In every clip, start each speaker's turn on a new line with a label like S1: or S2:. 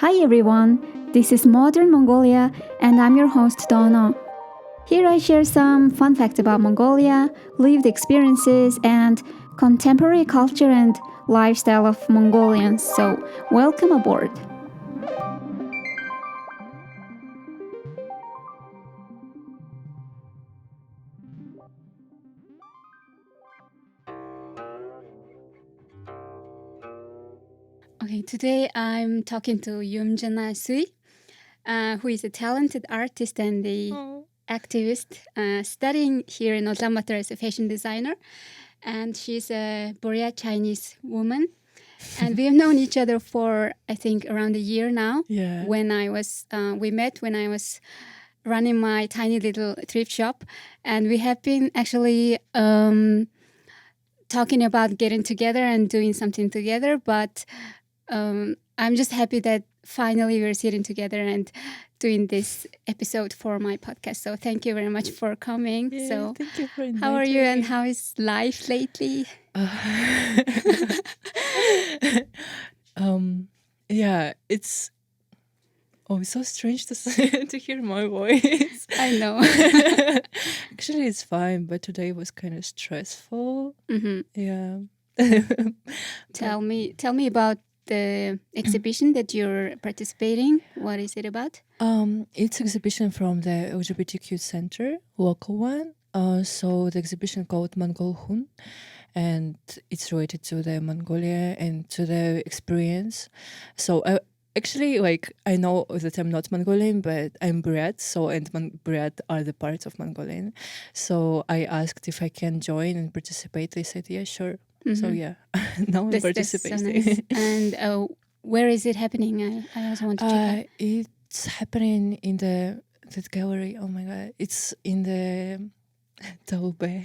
S1: Hi everyone, this is Modern Mongolia and I'm your host Donna. Here I share some fun facts about Mongolia, lived experiences, and contemporary culture and lifestyle of Mongolians. So, welcome aboard. Okay, today I'm talking to Yumzhana Sui, who is a talented artist and a activist studying here in Ulaanbaatar as a fashion designer. And she's a Buryatia Chinese woman. And we have known each other for, I think, around a year now.
S2: Yeah.
S1: We met when I was running my tiny little thrift shop. And we have been actually talking about getting together and doing something together. But I'm just happy that finally we're sitting together and doing this episode for my podcast. So thank you very much for coming.
S2: Yeah,
S1: so
S2: thank you for inviting
S1: how are you and
S2: me.
S1: how is life lately?
S2: Yeah, it's so strange to hear my voice.
S1: I know.
S2: Actually, it's fine, but today was kind of stressful.
S1: Mhm.
S2: Yeah.
S1: Tell me about the exhibition that you're participating. What is it about?
S2: It's exhibition from the LGBTQ Center, local one. So the exhibition called Mongol Hun, and it's related to the Mongolia and to the experience. So I know that I'm not Mongolian, but I'm Buryat. So Buryat are the parts of Mongolian. So I asked if I can join and participate. They said, yeah, sure. So yeah, now I'm participating.
S1: That's so nice. And where is it happening? I also want to check out.
S2: It's happening in that gallery. Oh my god, it's in the Taube.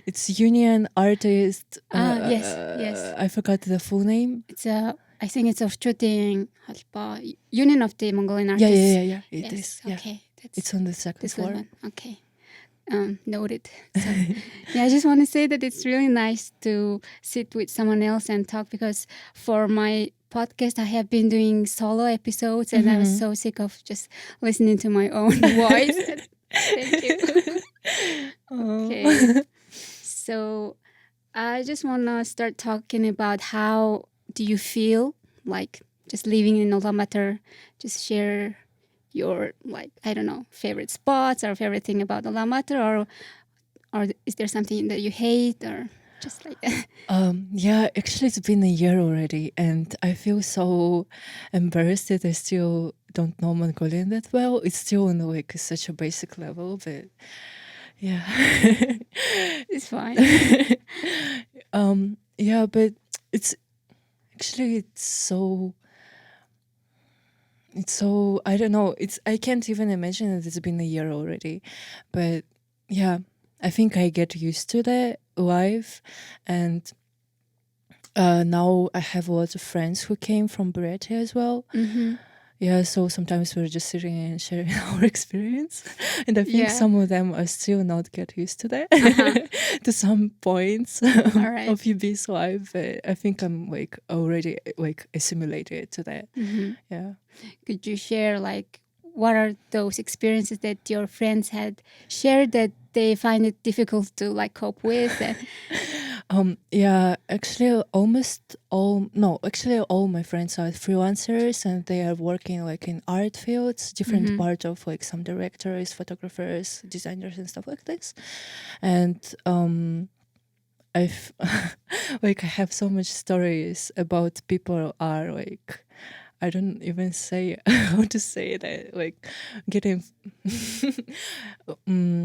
S2: It's Union Artist.
S1: Yes.
S2: I forgot the full name.
S1: It's I think it's Orchuting Union of the Mongolian Artists.
S2: Yeah. It
S1: yes.
S2: is. Yeah.
S1: Okay.
S2: It's on the second floor.
S1: One. Okay. Noted. So, I just want to say that it's really nice to sit with someone else and talk, because for my podcast I have been doing solo episodes and I was so sick of just listening to my own voice. Thank you. Okay. So I just want to start talking about how do you feel like just living in Ulaanbaatar. Just share your, like, I don't know, favorite spots or favorite thing about Ulaanbaatar, or is there something that you hate or just like that?
S2: Yeah, actually it's been a year already and I feel so embarrassed that I still don't know Mongolian that well. It's still on like such a basic level, but yeah.
S1: It's fine.
S2: Yeah, but it's so I don't know, I can't even imagine that it's been a year already, but yeah, I think I get used to the life. And now I have a lot of friends who came from Buryatia as well. Yeah, so sometimes we're just sitting and sharing our experience, and I think some of them are still not get used to that to some points of UB's life. I think I'm like already like assimilated to that. Yeah.
S1: Could you share like what are those experiences that your friends had shared that they find it difficult to like cope with?
S2: Yeah, actually all my friends are freelancers and they are working like in art fields, different part of like some directors, photographers, designers and stuff like this. And I've like I have so much stories about people are like, I don't even say how to say that, like getting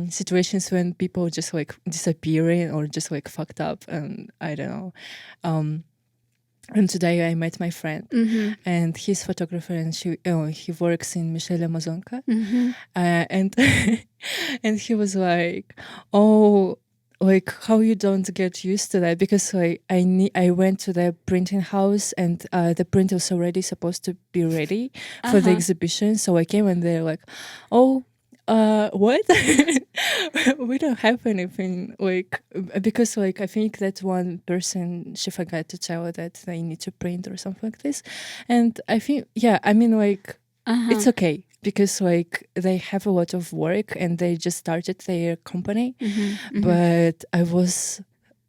S2: situations when people just like disappearing or just like fucked up, and I don't know. And today I met my friend, and he's photographer, and he works in Michelle Amazonka, and and he was like, oh, like how you don't get used to that, because like I went to the printing house and the print was already supposed to be ready for the exhibition, so I came and they're like, oh, what? We don't have anything like, because like I think that one person, she forgot to tell that they need to print or something like this, and I think I mean like it's okay because like they have a lot of work and they just started their company, but I was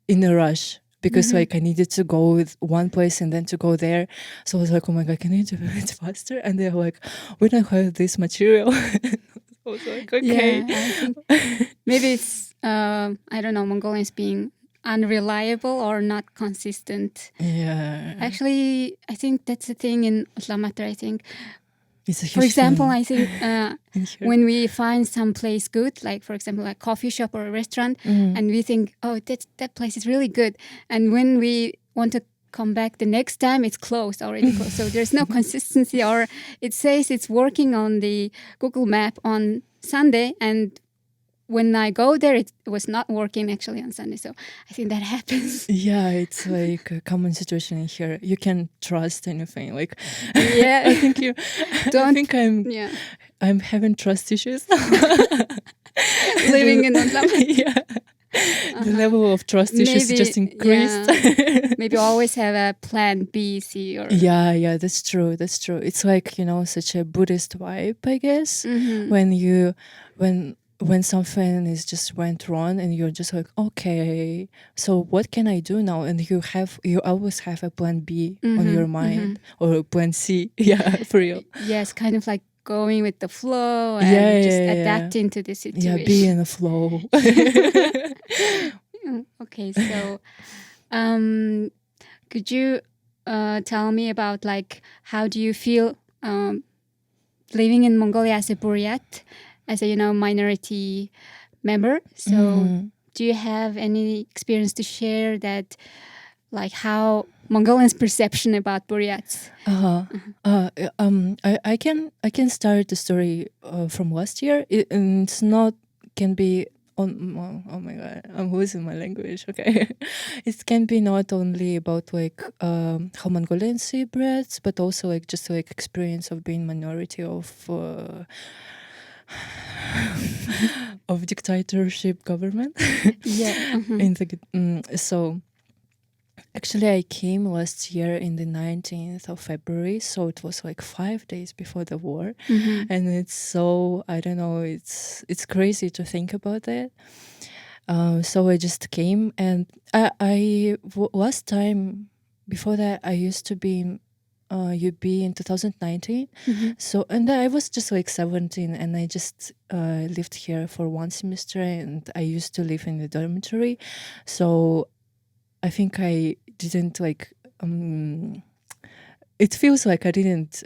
S2: in a rush because like I needed to go with one place and then to go there. So I was like, oh my God, can you do it faster? And they're like, we don't have this material. I was like, okay.
S1: Yeah, I think maybe it's, I don't know, Mongolians being unreliable or not consistent.
S2: Yeah.
S1: Actually, I think that's the thing in Ulaanbaatar, I think.
S2: It's a huge
S1: For example,
S2: thing
S1: I think
S2: in here.
S1: when we find some place good, like for example, a coffee shop or a restaurant, and we think, oh, that place is really good. And when we want to come back the next time, it's closed, already closed. So there's no consistency, or it says it's working on the Google map on Sunday, and when I go there, it was not working actually on Sunday. So I think that happens.
S2: Yeah, it's like a common situation in here. You can't trust anything. Like,
S1: Yeah,
S2: I think you. I think
S1: Yeah,
S2: I'm having trust issues.
S1: living in Ulaanbaatar.
S2: Yeah. The level of trust issues just increased.
S1: Yeah. Maybe always have a plan B, C, or
S2: Yeah, that's true. That's true. It's like, such a Buddhist vibe, I guess. When something is just went wrong and you're just like, okay, so what can I do now? And you always have a plan B on your mind, or a plan C. Yeah, for real.
S1: Yes, kind of like going with the flow and just adapting to the situation.
S2: Yeah, be in the flow.
S1: Okay, so could you tell me about like how do you feel living in Mongolia as a Buryat, as a minority member? So do you have any experience to share that, like how Mongolians' perception about Buryats?
S2: I can start the story from last year. It's not can be on. Oh my God, I'm losing my language. Okay, it can be not only about like how Mongolians see Buryats, but also like just like experience of being minority of. Of dictatorship government.
S1: Yeah.
S2: In the so actually I came last year in the 19th of February, so it was like 5 days before the war. And it's so, I don't know, it's crazy to think about that. So I just came, and last time before that I used to be UB in 2019. So, and I was just like 17, and I just lived here for one semester, and I used to live in the dormitory. So I think I didn't like. It feels like I didn't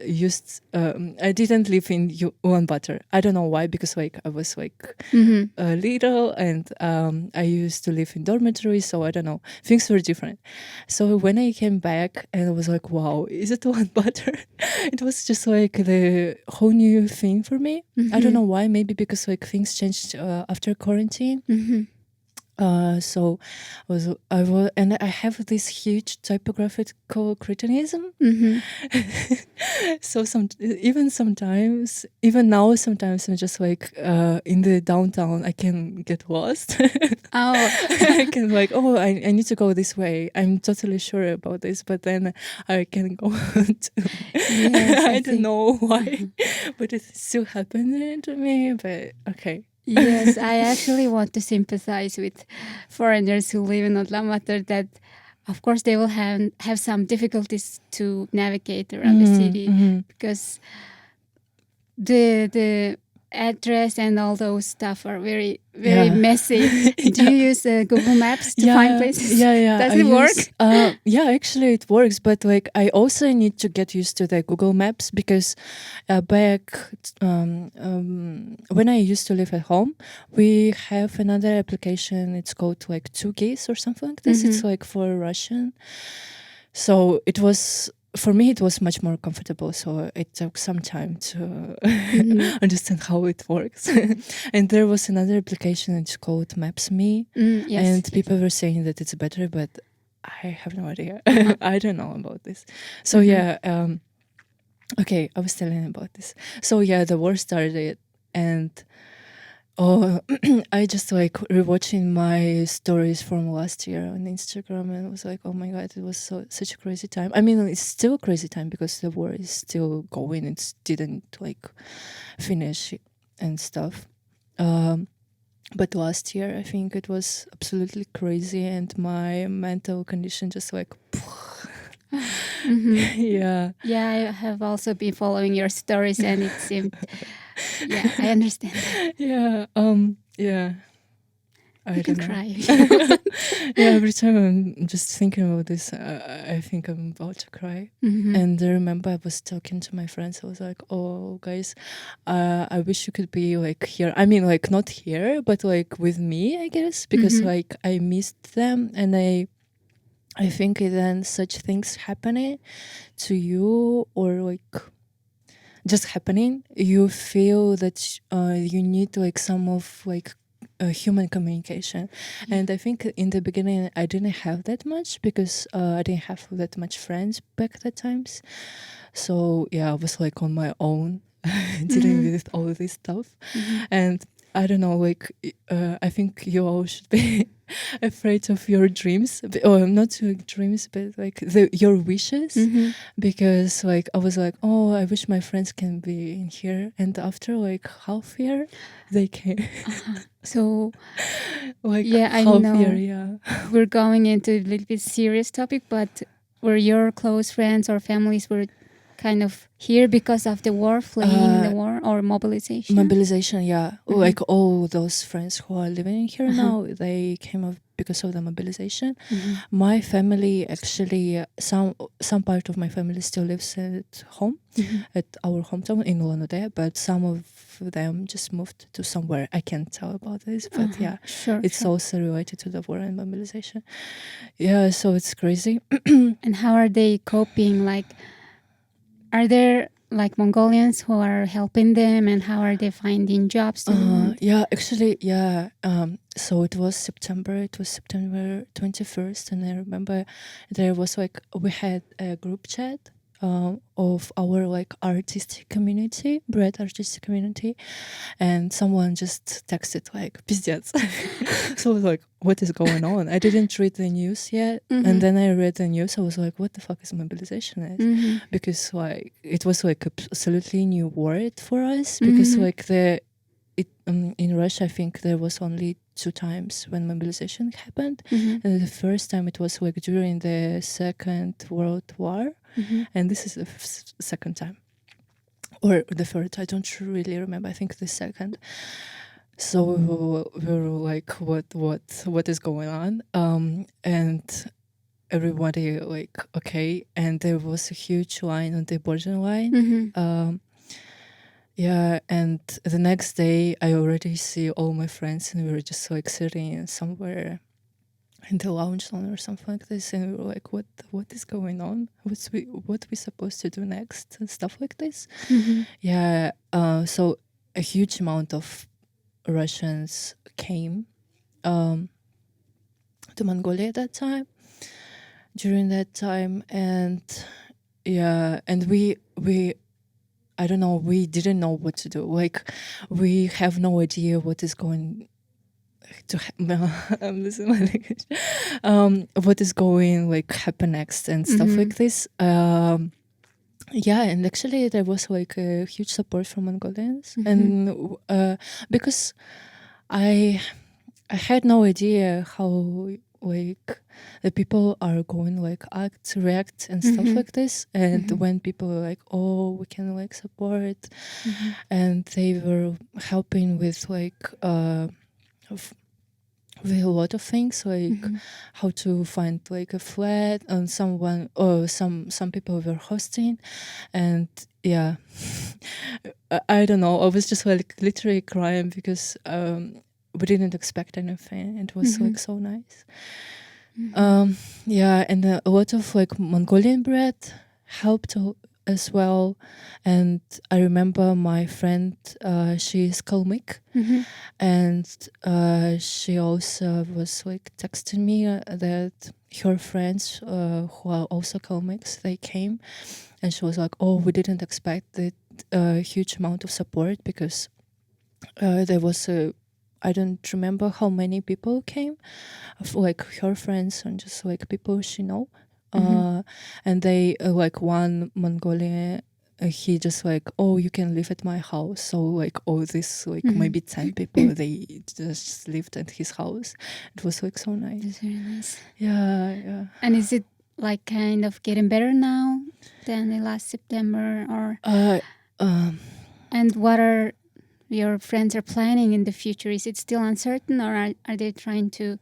S2: live in Ulaanbaatar. I don't know why, because like I was like little, and I used to live in dormitory, so I don't know. Things were different. So when I came back, and I was like, wow, is it Ulaanbaatar? It was just like the whole new thing for me. I don't know why. Maybe because like things changed after quarantine. So I was, and I have this huge typographical criticism. So even now, sometimes I'm just like in the downtown, I can get lost. I can like, oh, I need to go this way. I'm totally sure about this, but then I can go. Yes, I don't know why, but it's still happening to me. But okay.
S1: Yes, I actually want to sympathize with foreigners who live in Ulaanbaatar, that of course they will have some difficulties to navigate around the city, because the address and all those stuff are very messy. Do you use Google Maps to find places?
S2: Yeah.
S1: Does it work?
S2: Yeah, actually it works, but like I also need to get used to the Google Maps, because back when I used to live at home, we have another application. It's called like 2GIS or something like this. It's like for Russian. So it was, for me, it was much more comfortable. So it took some time to understand how it works. And there was another application, it's called Maps.me.
S1: Yes.
S2: And people were saying that it's better, but I have no idea. I don't know about this. So okay, I was telling about this. So yeah, the war started, and Oh, I just like rewatching my stories from last year on Instagram, and it was like, oh my god, it was such a crazy time. I mean, it's still a crazy time because the war is still going. It didn't like finish and stuff. But last year, I think it was absolutely crazy, and my mental condition just like, yeah,
S1: Yeah, I have also been following your stories, and it seemed, yeah, I understand that.
S2: yeah, yeah. I
S1: You can
S2: don't know.
S1: cry if you want.
S2: Yeah, every time I'm just thinking about this, I think I'm about to cry. And I remember I was talking to my friends. I was like, "Oh, guys, I wish you could be like here. I mean, like not here, but like with me, I guess, because like I missed them, and I think then such things happening to you or like just happening, you feel that you need like some of like human communication. And I think in the beginning I didn't have that much because I didn't have that much friends back at times. So yeah, I was like on my own dealing with all of this stuff. And I don't know, like I think you all should be afraid of your dreams, or not your dreams, but like your wishes, because like I was like, oh, I wish my friends can be in here, and after like half year, they came.
S1: So
S2: Like
S1: yeah, I
S2: half year,
S1: know
S2: yeah.
S1: we're going into a little bit serious topic, but were your close friends or families were kind of here because of the war, fleeing the war or mobilization?
S2: Mobilization, yeah. Like all those friends who are living here now, they came up because of the mobilization. My family actually, some part of my family still lives at home, at our hometown in Ulan-Ude, but some of them just moved to somewhere. I can't tell about this, but yeah,
S1: Sure,
S2: it's
S1: sure.
S2: also related to the war and mobilization. Yeah, so it's crazy.
S1: And how are they coping? Like, are there like Mongolians who are helping them, and how are they finding jobs?
S2: Yeah, actually, yeah. So it was September. It was September 21st, and I remember there was like we had a group chat of our like artistic community, bread artistic community, and someone just texted like "пиздец." So I was like, "What is going on?" I didn't read the news yet, and then I read the news. I was like, "What the fuck is mobilization?" Because like it was like absolutely new word for us, because like in Russia, I think there was only 2 times when mobilization happened. And the first time it was like during the Second World War, and this is the second time, or the third. I don't really remember. I think the second. So we were like, what is going on? And everybody like, okay. And there was a huge line on the borderline. Yeah, and the next day I already see all my friends, and we were just like sitting somewhere in the lounge zone or something like this, and we were like, what is going on? What we supposed to do next and stuff like this. Yeah, so a huge amount of Russians came to Mongolia at that time, during that time, and yeah, and we I don't know, we didn't know what to do. Like, we have no idea what is going to I'm losing my language. What is going like happen next and stuff like this. Yeah, and actually there was like a huge support from Mongolians, and because I had no idea how like the people are going like act, react and stuff like this. And when people are like, oh, we can like support, and they were helping with like with a lot of things, like how to find like a flat, and someone or some people were hosting, and yeah, I don't know, I was just like literally crying because we didn't expect anything. It was like so nice. Yeah, and a lot of like Mongolian bread helped as well. And I remember my friend, she is Kalmyk, and she also was like texting me that her friends who are also Kalmyks, they came, and she was like, oh, we didn't expect that huge amount of support, because there was a I don't remember how many people came, like her friends and just like people she know. And they like one Mongolian, he just like, oh, you can live at my house. So like all this like maybe 10 people, they just lived at his house. It was like so nice.
S1: That's very nice.
S2: Yeah.
S1: And is it like kind of getting better now than the last September, or? And what are your friends are planning in the future? Is it still uncertain, or are they trying to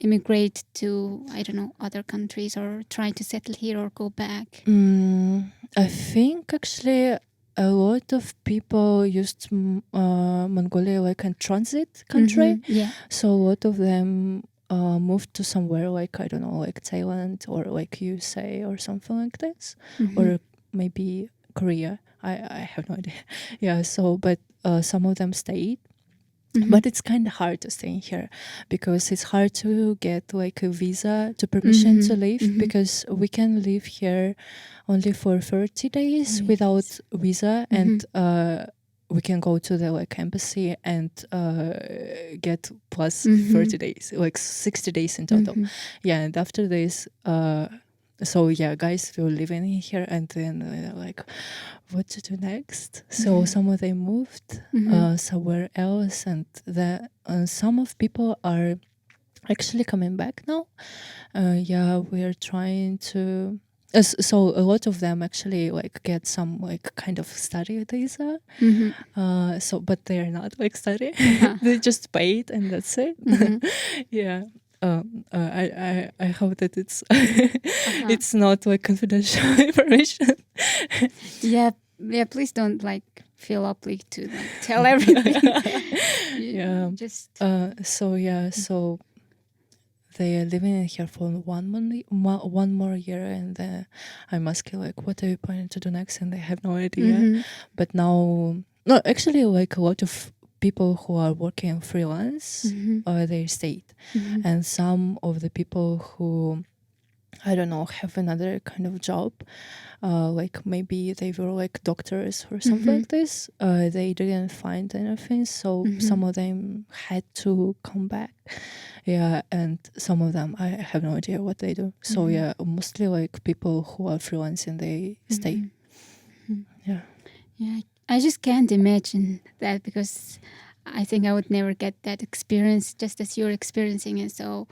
S1: immigrate to, I don't know, other countries, or trying to settle here or go back?
S2: I think actually a lot of people used Mongolia like a transit country.
S1: Yeah.
S2: So a lot of them moved to somewhere like, I don't know, like Thailand or like USA or something like this, or maybe Korea. I have no idea. Yeah, so but some of them stayed. But it's kind of hard to stay here because it's hard to get like a visa to permission to live, because we can live here only for 30 days without visa, and we can go to the like embassy and get plus 30 days, like 60 days in total. Yeah, and after this, so yeah, guys were living here, and then like, what to do next? So some of them moved somewhere else, and some of people are actually coming back now. Yeah, we are trying to. So a lot of them actually like get some like kind of study visa. So but they're not like study. They just paid and that's it. Yeah. I hope that it's it's not like confidential information.
S1: Yeah, please don't like feel obliged to like tell everything.
S2: Yeah.
S1: Just
S2: So they are living here for one more year, and I'm asking like, what are you planning to do next? And they have no idea. But now, no, actually, like a lot of people who are working freelance, they stayed, and some of the people who, I don't know, have another kind of job, like maybe they were like doctors or something like this, they didn't find anything, so some of them had to come back. Yeah, and some of them I have no idea what they do. So yeah, mostly like people who are freelancing, they stay. Yeah,
S1: I just can't imagine that, because I think I would never get that experience just as you're experiencing it. So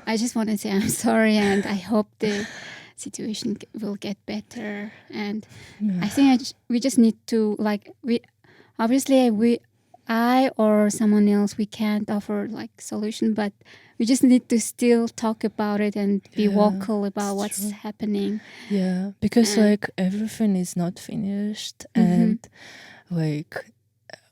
S1: I just want to say I'm sorry, and I hope the situation will get better. And I think we just need to like, I or someone else, we can't offer like solution, but we just need to still talk about it and be vocal about what's happening.
S2: Yeah, because like everything is not finished, and like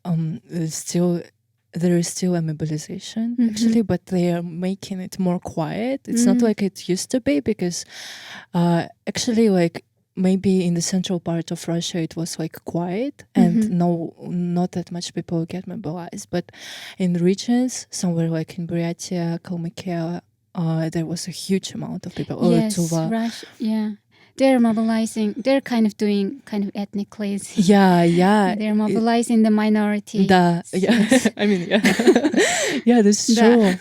S2: there is still a mobilization actually, but they are making it more quiet. It's not like it used to be, because actually like maybe in the central part of Russia it was like quiet and not that much people get mobilized, but in the regions somewhere like in Buryatia, Kalmykia, there was a huge amount of people.
S1: Yes, Russia, yeah. They're mobilizing. They're kind of doing kind of ethnic cleansing.
S2: Yeah.
S1: They're mobilizing the minority.
S2: Yeah. I mean, yeah, that's true.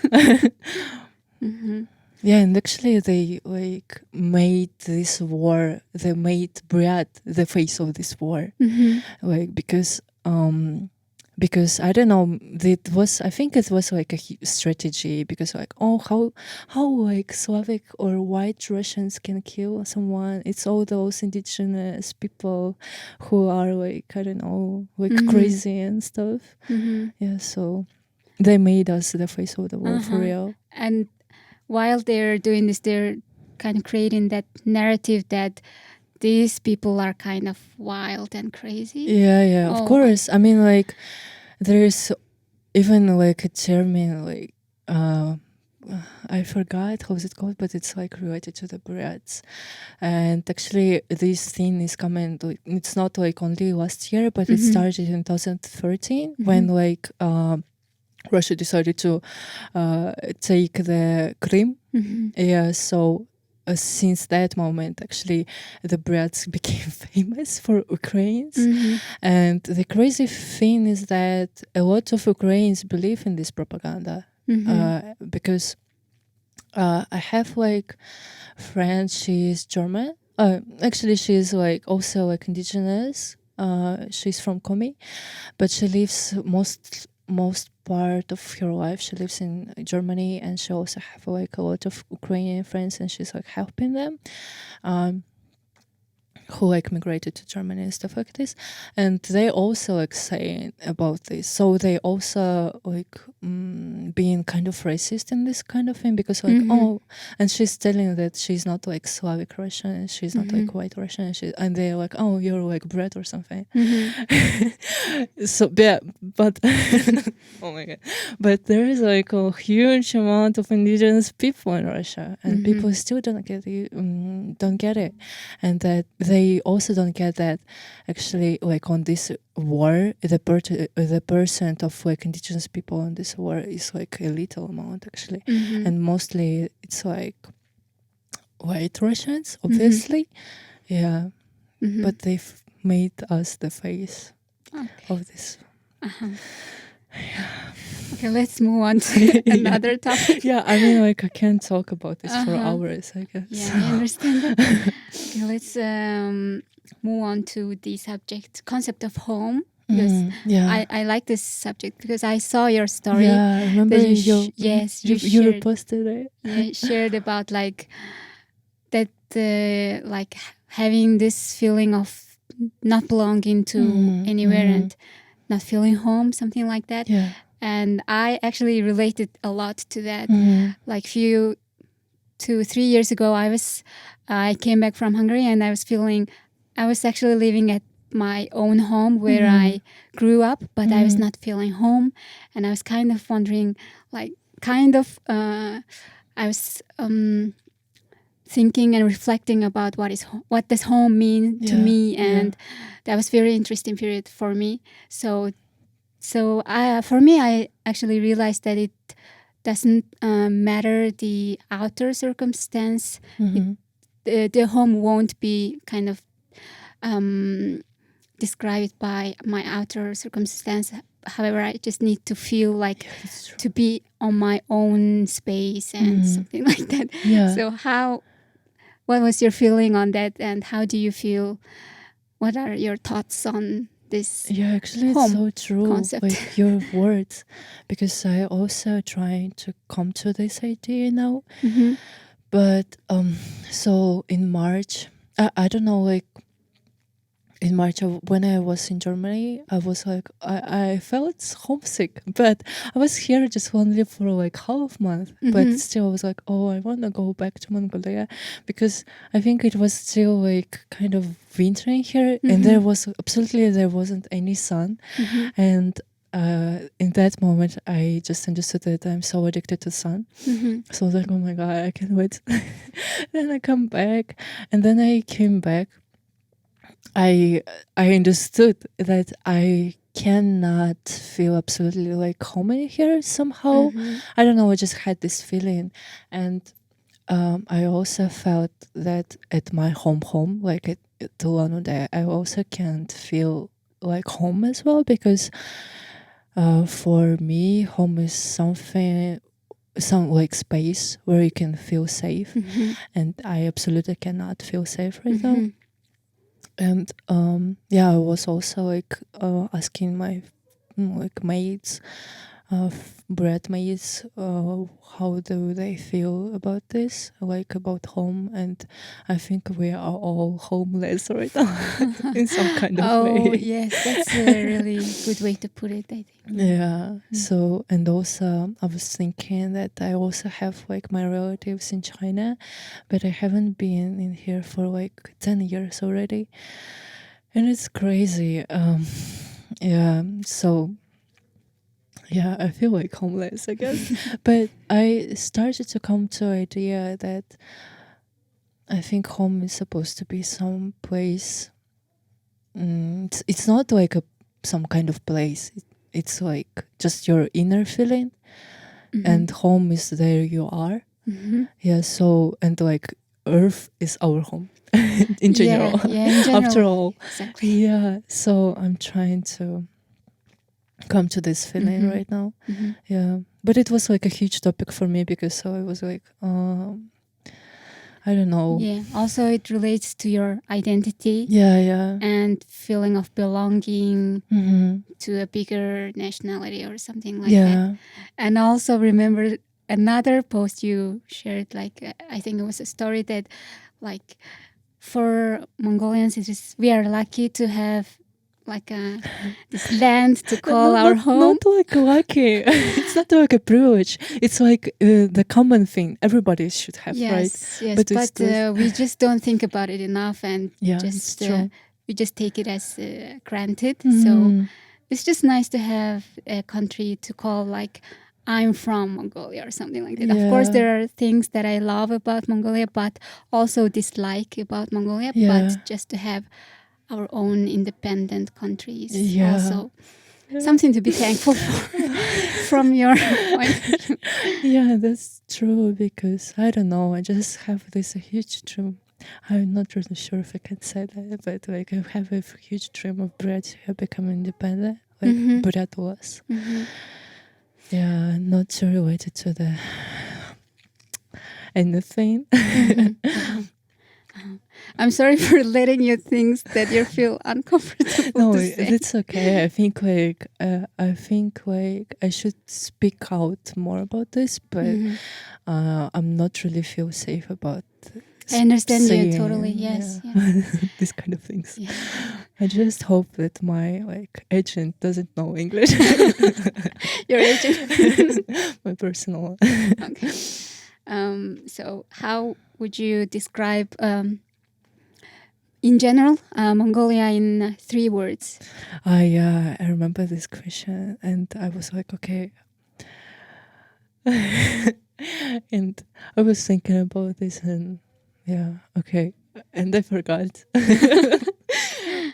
S2: Yeah, and actually they like made this war. They made Buryat the face of this war, like because I don't know, I think it was like a strategy, because like, oh, how like Slavic or white Russians can kill someone. It's all those indigenous people who are like, I don't know, like crazy and stuff. Yeah, so they made us the face of the war for real.
S1: And while they're doing this, they're kind of creating that narrative that these people are kind of wild and crazy.
S2: Yeah, of course. I mean, like, there's even like a term like I forgot how is it called, but it's like related to the Buryats. And actually this thing is coming, like, it's not like only last year, but it started in 2013 when like Russia decided to take the Crimea. Yeah, so since that moment, actually, the Buryats became famous for Ukrainians.
S1: Mm-hmm.
S2: And the crazy thing is that a lot of Ukrainians believe in this propaganda. Because I have like friend, she's German. Actually, she's like also like indigenous. She's from Komi, but she lives most part of her life. She lives in Germany, and she also have like a lot of Ukrainian friends, and she's like helping them. Who like migrated to Germany and stuff like this, and they also like saying about this. So they also like being kind of racist in this kind of thing, because like and she's telling that she's not like Slavic Russian, and she's not like white Russian, and they're like, oh, you're like bread or something. So yeah, but oh my god, but there is like a huge amount of indigenous people in Russia, and people still don't get it, and that they also don't get that actually like on this war the percent of like indigenous people on this war is like a little amount actually, and mostly it's like white Russians, obviously. Yeah, but they've made us the face of this.
S1: Okay, let's move on to another topic.
S2: Yeah, I mean, like I can't talk about this for hours, I guess.
S1: Yeah, I understand that. Okay, let's move on to the concept of home. Because I like this subject because I saw your story.
S2: Yeah, I remember
S1: you
S2: you reposted it.
S1: Yeah, shared about like that, like having this feeling of not belonging to anywhere and not feeling home, something like that.
S2: Yeah.
S1: And I actually related a lot to that. Like 2-3 years ago, I came back from Hungary, and I was actually living at my own home where I grew up, but I was not feeling home, and I was kind of wondering, like, I was thinking and reflecting about what does home mean to me, and that was very interesting period for me. So for me, I actually realized that it doesn't matter the outer circumstance. The home won't be kind of described by my outer circumstance. However, I just need to feel like to be on my own space and something like that.
S2: Yeah.
S1: So what was your feeling on that, and how do you feel? What are your thoughts on this?
S2: Yeah, actually, it's so true.
S1: Concept.
S2: Like your words, because I also trying to come to this idea now. But so in March, I don't know, like in March when I was in Germany, I was like I felt homesick, but I was here just only for like half month. But still, I was like, oh, I want to go back to Mongolia, because I think it was still like kind of wintering here, and there wasn't any sun, and in that moment, I just understood that I'm so addicted to sun. So I was like, oh my god, I can't wait. Then I come back, and then I came back. I understood that I cannot feel absolutely like home in here somehow. I don't know, I just had this feeling. And I also felt that at my home, like at Ulan-Ude, I also can't feel like home as well, because for me, home is some like space where you can feel safe. And I absolutely cannot feel safe right now. And I was also like asking my like mates, bread mates, how do they feel about this, like about home. And I think we are all homeless right now in some kind of way.
S1: Oh yes, that's a really good way to put it, I think.
S2: Yeah. So, and also I was thinking that I also have like my relatives in China, but I haven't been in here for like 10 years already, and it's crazy. So yeah, I feel like homeless, I guess. But I started to come to idea that I think home is supposed to be some place. It's not like some kind of place. It's like just your inner feeling, and home is there you are. Yeah. So, and like Earth is our home in general.
S1: in general.
S2: After all,
S1: Exactly.
S2: yeah. So I'm trying to come to this feeling right now. Yeah, but it was like a huge topic for me because so I was like, I don't know.
S1: Yeah. Also, it relates to your identity.
S2: Yeah.
S1: And feeling of belonging to a bigger nationality or something like that. And also remember another post you shared, like I think it was a story that, like, for Mongolians, we are lucky to have like this land to call our home.
S2: Not like lucky. It's not like a privilege. It's like the common thing everybody should have, right?
S1: Yes, but we just don't think about it enough, and just we just take it as granted. So it's just nice to have a country to call, like, I'm from Mongolia or something like that. Of course, there are things that I love about Mongolia, but also dislike about Mongolia. But just to have our own independent countries also something to be thankful for from your point.
S2: Yeah, that's true, because I don't know, I just have this huge dream. I'm not really sure if I can say that, but like I have a huge dream of Buryatia becoming independent, like Buryatia was. Yeah, not so related to the anything.
S1: I'm sorry for letting you things that you feel uncomfortable.
S2: No,
S1: to say.
S2: it's okay. I think like I should speak out more about this, but I'm not really feel safe about.
S1: I understand you totally. Yes,
S2: these kind of things.
S1: Yeah.
S2: I just hope that my like agent doesn't know English.
S1: Your agent,
S2: my personal.
S1: Okay. So how would you describe, in general, Mongolia in 3 words?
S2: I remember this question, and I was like, okay. And I was thinking about this, and okay, and I forgot.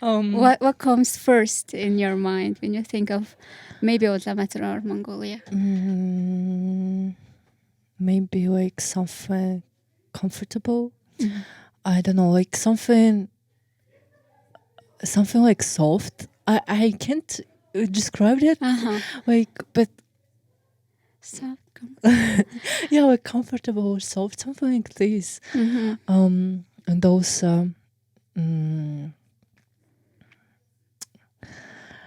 S1: What comes first in your mind when you think of maybe Ulaanbaatar or Mongolia?
S2: Maybe like something comfortable. I don't know, like something like soft. I can't describe it. Like, but
S1: soft.
S2: Yeah, like comfortable or soft, something like this. And those.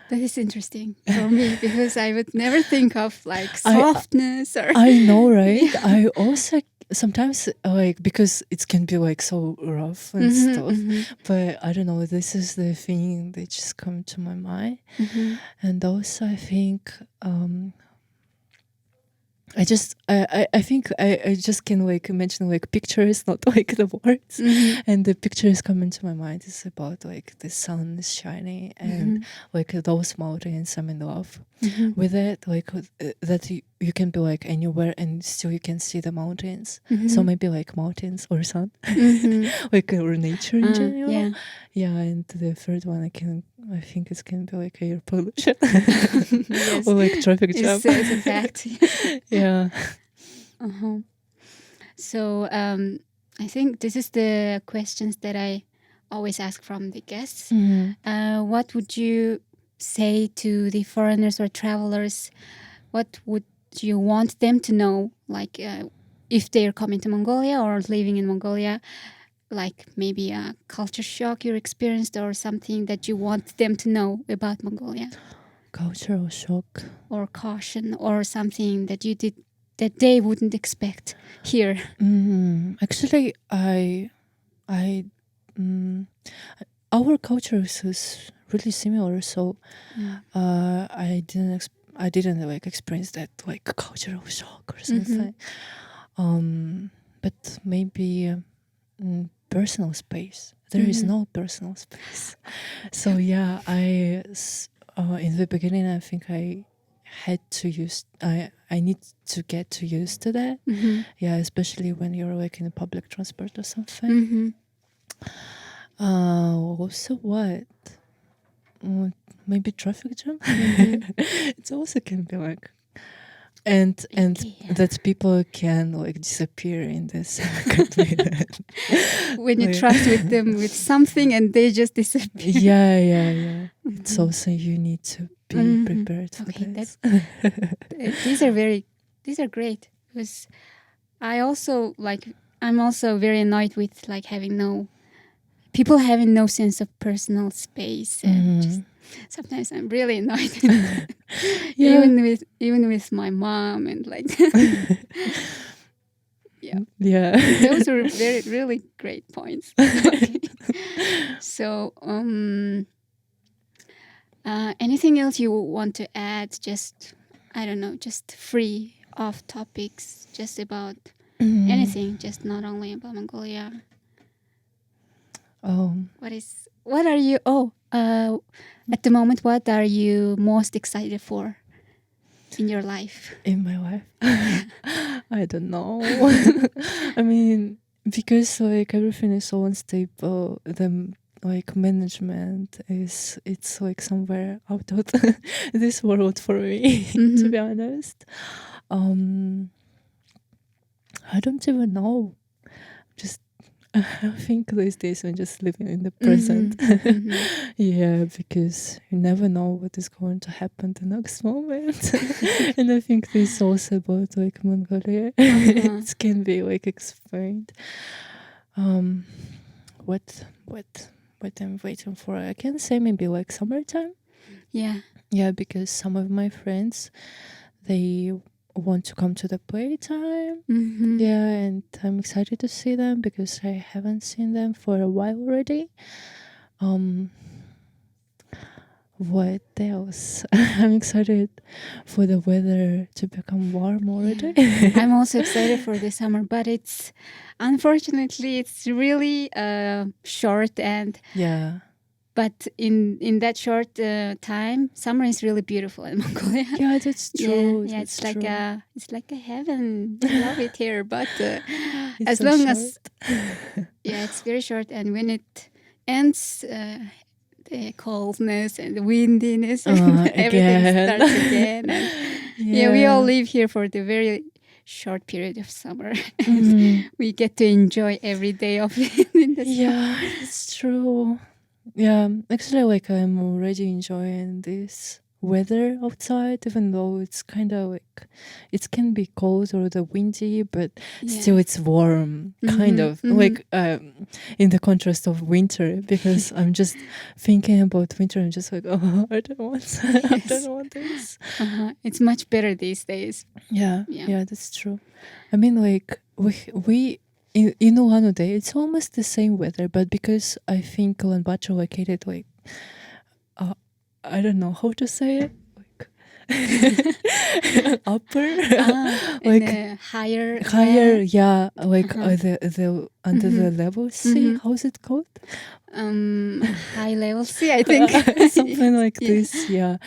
S1: That is interesting for me because I would never think of like softness or.
S2: I know, right? Yeah. I also sometimes like, because it can be like so rough and stuff, but I don't know. This is the thing that just come to my mind, and also I think. I think I just can like imagine like pictures, not like the words. And the pictures come into my mind is about like the sun is shining and like those mountains. I'm in love with it. Like that you can be like anywhere and still you can see the mountains. So maybe like mountains or sun, like or nature in general. Yeah. And the third one I think it can be like air pollution or like traffic jam.
S1: It's a fact.
S2: Yeah.
S1: So I think this is the questions that I always ask from the guests. What would you say to the foreigners or travelers? What would you want them to know? Like if they're coming to Mongolia or living in Mongolia, like maybe a culture shock you experienced or something that you want them to know about Mongolia?
S2: Cultural shock.
S1: Or caution or something that you did that they wouldn't expect here.
S2: Actually, our culture is really similar, so I didn't like experience that like cultural shock or something. But maybe personal space. There is no personal space. So yeah, in the beginning I think I had to I need to get to used to that. Yeah, especially when you're like in a public transport or something. Also what? Maybe traffic jam. It also can be like and
S1: Yeah.
S2: that people can like disappear in this country.
S1: When you trust with them with something and they just disappear.
S2: Yeah. It's also you need to be prepared for
S1: Okay,
S2: this.
S1: these are great because I also I'm also very annoyed with like having no sense of personal space, and just sometimes I'm really annoyed.
S2: Yeah.
S1: even with my mom and like
S2: Yeah.
S1: those are really great points. Okay. So anything else you want to add? Just I don't know, just free off topics, just about anything, just not only about Mongolia. What are you at the moment, what are you most excited for in your life?
S2: In my life? I don't know. I mean, because like everything is so unstable, the like management it's like somewhere out of this world for me, to be honest. I don't even know. Just I think these days I'm just living in the present. Yeah, because you never know what is going to happen the next moment. And I think this also about like Mongolia. It can be like explained. What I'm waiting for? I can say maybe like summertime.
S1: Yeah.
S2: Yeah, because some of my friends they want to come to the playtime. Yeah, and I'm excited to see them because I haven't seen them for a while already. What else? I'm excited for the weather to become warm already.
S1: Yeah. I'm also excited for the summer, but unfortunately it's really short, and
S2: Yeah.
S1: but in that short time, summer is really beautiful in Mongolia.
S2: Yeah, that's true.
S1: Yeah,
S2: that's
S1: it's like a heaven. I love it here, but as
S2: so
S1: long
S2: short.
S1: as it's very short, and when it ends, the coldness and the windiness and everything starts again. And we all live here for the very short period of summer. We get to enjoy every day of it in the summer.
S2: Yeah, it's true. Yeah, actually, like I'm already enjoying this weather outside, even though it's kind of like it can be cold or the windy, but still it's warm, kind of like in the contrast of winter. Because I'm just thinking about winter, I'm just like, oh, I don't want, I don't want this.
S1: It's much better these days.
S2: Yeah, that's true. I mean, like we in Ulaanbaatar, it's almost the same weather, but because I think Ulaanbaatar located like, I don't know how to say it, like upper,
S1: like higher,
S2: yeah, like the under the level C. How's it called?
S1: High level C, I think.
S2: Something like this. Yeah,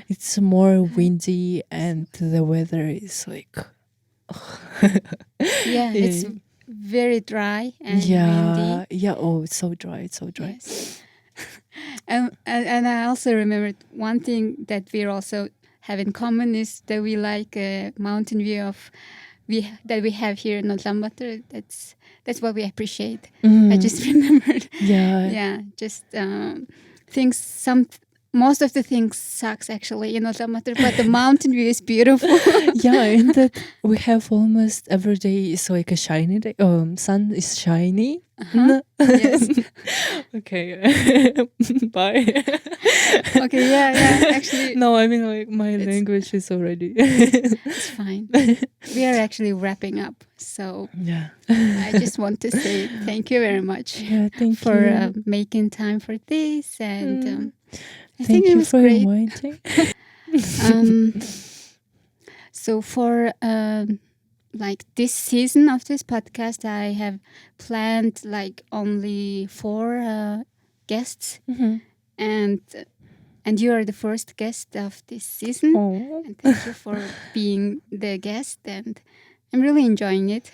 S2: it's more windy, and the weather is like.
S1: It's very dry and windy.
S2: Yeah. Oh, it's so dry.
S1: Yes. and I also remembered one thing that we also have in common is that we like a mountain view that we have here in Ulaanbaatar. That's what we appreciate. I just remembered. Just things. Most of the things sucks actually in Ulaanbaatar, but the mountain view is beautiful.
S2: In that we have almost every day is like a shiny day. Sun is shiny.
S1: Yes.
S2: Okay. Bye.
S1: Okay. Yeah. Actually.
S2: No, I mean like my language is already.
S1: It's fine. We are actually wrapping up, so I just want to say thank you very much.
S2: Thank
S1: for
S2: you.
S1: Making time for this, and I
S2: Thank
S1: think it
S2: you
S1: was
S2: for
S1: great.
S2: inviting.
S1: So for like this season of this podcast, I have planned like only 4 guests, and you are the first guest of this season.
S2: Oh.
S1: And thank you for being the guest, and I'm really enjoying it.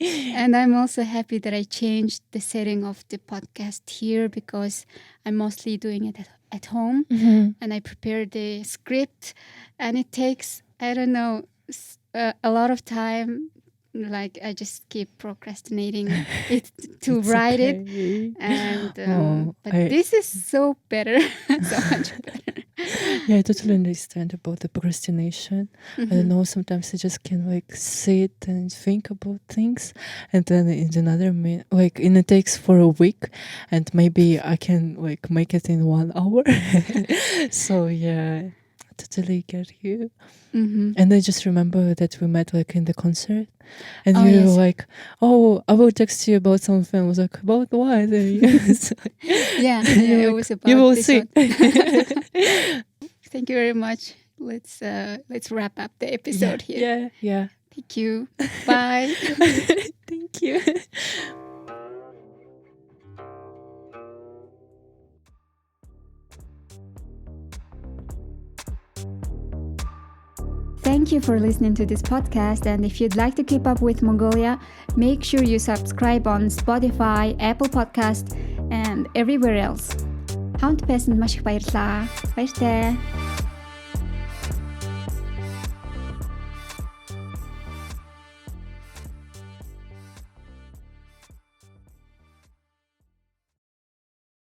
S1: And I'm also happy that I changed the setting of the podcast here, because I'm mostly doing it at home, and I prepare the script, and it takes I don't know, a lot of time, like I just keep procrastinating it to
S2: It's
S1: write it.
S2: okay.
S1: And but this is so better, so much better.
S2: Yeah, I totally understand about the procrastination. I don't know, sometimes I just can like sit and think about things, and then in another minute, like, and it takes for a week, and maybe I can like make it in 1 hour. So yeah, I totally get you. And I just remember that we met like in the concert, and
S1: Oh,
S2: you were
S1: yes.
S2: like, "Oh, I will text you about something." I was like, "About what?" And
S1: Yeah,
S2: you're
S1: it
S2: like,
S1: was about
S2: "You will
S1: this
S2: see."
S1: one. Thank you very much. Let's wrap up the episode here.
S2: Yeah.
S1: Thank you. Bye.
S2: Thank you.
S1: Thank you for listening to this podcast, and if you'd like to keep up with Mongolia, make sure you subscribe on Spotify, Apple Podcast, and everywhere else. Хавд байсанд маш их баярлалаа. Баяртай.